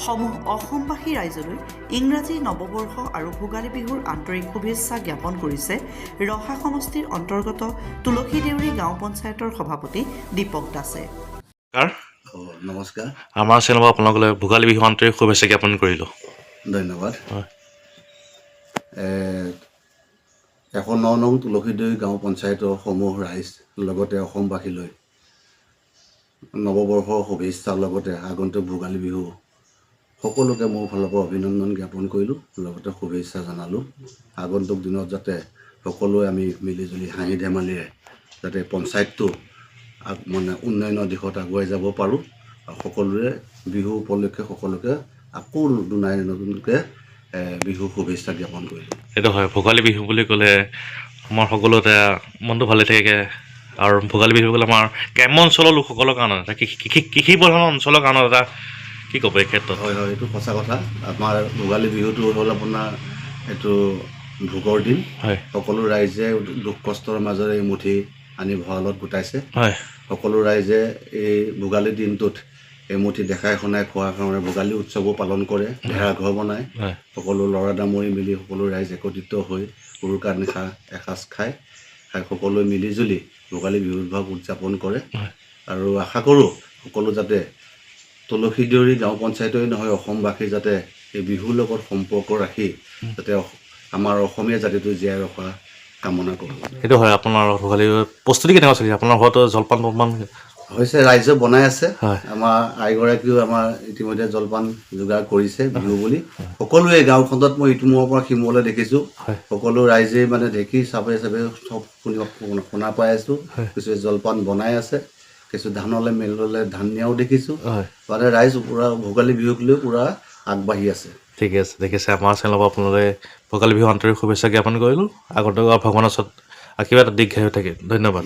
সমূহ অসমবাসী ৰাইজলৈ ইংৰাজী নৱবৰ্ষ আৰু ভোগালী বিহুৰ আন্তৰিক শুভেচ্ছা জ্ঞাপন কৰিছে ৰহা সমষ্টিৰ অন্তৰ্গত তুলসী দেউৰী গাঁও পঞ্চায়তৰ সভাপতি দীপক দাসে। নমস্কাৰ। আমাৰ চেনেলত আপোনালোকলৈ ভোগালী বিহু আন্তৰিক শুভেচ্ছা জ্ঞাপন কৰিলোঁ। ধন্যবাদ। 109 নং তুলসীদেউৰী গাঁও পঞ্চায়তৰ সমূহ ৰাইজ লগতে অসমবাসীলৈ নৱবৰ্ষৰ শুভেচ্ছাৰ লগতে আগন্তুক ভোগালী বিহু সকলোকে মোৰ ফালৰ পৰা অভিনন্দন জ্ঞাপন কৰিলোঁ, লগতে শুভেচ্ছা জনালোঁ। আগন্তুক দিনত যাতে সকলোৱে আমি মিলিজুলি হাঁহি ধেমালিৰে যাতে পঞ্চায়তটো উন্নয়নৰ দিশত আগুৱাই যাব পাৰোঁ আৰু সকলোৰে বিহু উপলক্ষে সকলোকে আকৌ দুনাই নতুনকৈ বিহু শুভেচ্ছা জ্ঞাপন কৰিলোঁ। সেইটো হয়, ভোগালী বিহু বুলি ক'লে আমাৰ সকলোতে মনটো ভালে থাকে আৰু ভোগালী বিহু ক'লে আমাৰ গ্ৰাম্য অঞ্চলৰ লোকসকলৰ কাৰণে এটা কৃষি প্ৰধান অঞ্চলৰ কাৰণে এটা কি ক'ব এই ক্ষেত্ৰত? হয়, এইটো সঁচা কথা। আমাৰ ভোগালী বিহুটো হ'ল আপোনাৰ এইটো ভোগৰ দিন। হয়, সকলো ৰাইজে দুখ কষ্টৰ মাজেৰে এই মুঠি আনি ভঁৰালত গোটাইছে। হয়, সকলো ৰাইজে এই ভোগালী দিনটোত এমুঠি দেখাই শুনাই খোৱাৰ কাৰণে ভোগালী উৎসৱো পালন কৰে, ভেড়া ঘৰ বনায়। হয়, সকলো ল'ৰা দামৰি মিলি সকলো ৰাইজ একত্ৰিত হৈ উৰুকাৰ নিশা এসাঁজ খাই সকলোৱে মিলিজুলি ভোগালী বিহু উদযাপন কৰে। আৰু আশা কৰোঁ সকলো যাতে তুলসী দেউৰী গাঁও পঞ্চায়তই নহয় অসমবাসী যাতে এই বিহুৰ লগত সম্পৰ্ক ৰাখি যাতে আমাৰ অসমীয়া জাতিটো জীয়াই ৰখা কামনা কৰোঁ। সেইটো হয়। আপোনাৰ ভোগালী প্ৰস্তুতি কেনেকুৱা চলিছে? আপোনাৰ ঘৰতো জলপান হৈছে, ৰাইজে বনাই আছে। হয়, আমাৰ আইগৰাকীও আমাৰ ইতিমধ্যে জলপান যোগাৰ কৰিছে বিহু বুলি। সকলোৱে গাঁওখনত মই ইটোমূৰৰ পৰা সিমূৰলৈ দেখিছোঁ। হয়, সকলো ৰাইজেই দেখি চাবে চব শুনা পাই আছোঁ। হয়, কিছু জলপান বনাই আছে, কিছু ধানলৈ মেললৈ ধান নিয়াও দেখিছোঁ। হয়, ৰাইজ পূৰা ভোগালী বিহুক লৈ পূৰা আগবাঢ়ি আছে। ঠিকে আছে, দেখিছে। আমাৰ চেনেলত আপোনালোকে ভোগালী বিহু আন্তৰিক শুভেচ্ছা জ্ঞাপন কৰিলোঁ। আগন্তুক ভগৱানৰ ওচৰত কিবা এটা দীৰ্ঘায়ু থাকে। ধন্যবাদ।